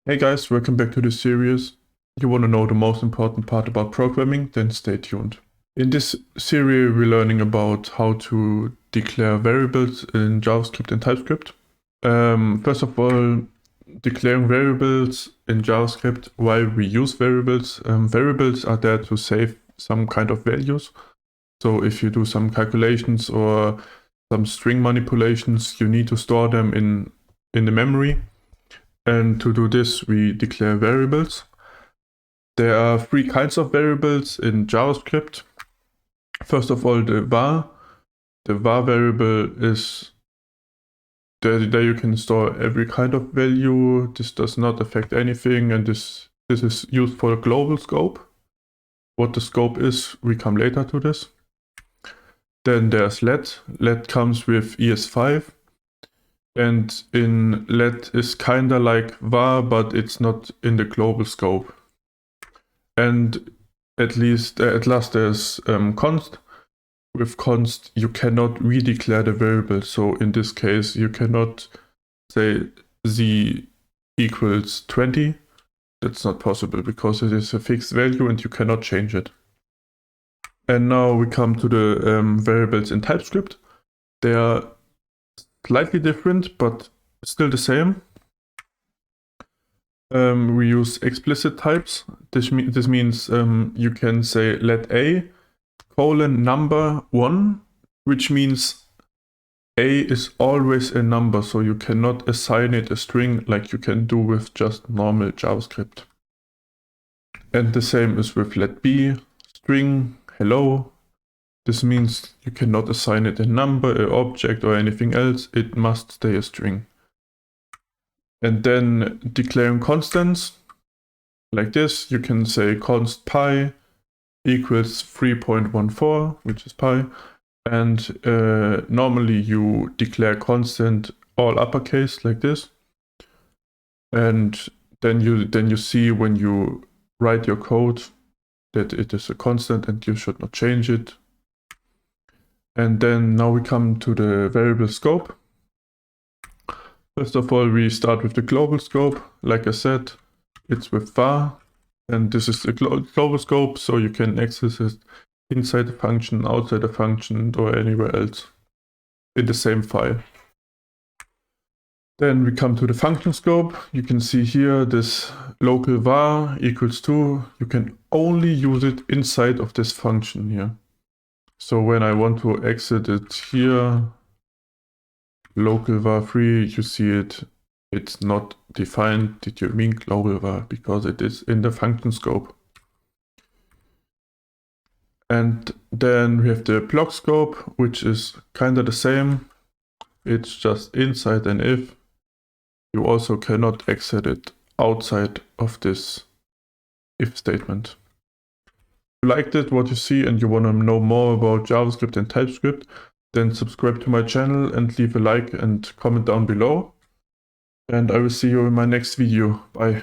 Hey guys, welcome back to this series. You want to know the most important part about programming? Then stay tuned. In this series, we're learning about how to declare variables in JavaScript and TypeScript. First of all, declaring variables in JavaScript, why we use variables. Variables are there to save some kind of values. So if you do some calculations or some string manipulations, you need to store them in the memory. And to do this, we declare variables. There are three kinds of variables in JavaScript. First of all, the var. The var variable is there you can store every kind of value. This does not affect anything, and this is used for a global scope. What the scope is, we come later to this. Then there's let. Let comes with ES5. And in let is kinda like var, but it's not in the global scope. And at last there's const. With const, you cannot redeclare the variable. So in this case, you cannot say z equals 20. That's not possible because it is a fixed value and you cannot change it. And now we come to the variables in TypeScript. They are slightly different, but still the same. We use explicit types. This means you can say let a colon number 1, which means a is always a number, so you cannot assign it a string like you can do with just normal JavaScript. And the same is with let b string hello. This means you cannot assign it a number, an object, or anything else. It must stay a string. And then declaring constants, like this, you can say const pi equals 3.14, which is pi. And normally you declare constant all uppercase like this. And then you see when you write your code that it is a constant and you should not change it. And then now we come to the variable scope. First of all, we start with the global scope. Like I said, it's with var, and this is the global scope, so you can access it inside the function, outside the function, or anywhere else in the same file. Then we come to the function scope. You can see here this local var equals 2. You can only use it inside of this function here. So when I want to exit it here, local var 3, you see it's not defined. Did you mean global var? Because it is in the function scope. And then we have the block scope, which is kind of the same. It's just inside an if. You also cannot exit it outside of this if statement. If you liked it, what you see, and you want to know more about JavaScript and TypeScript, then subscribe to my channel and leave a like and comment down below. And I will see you in my next video. Bye.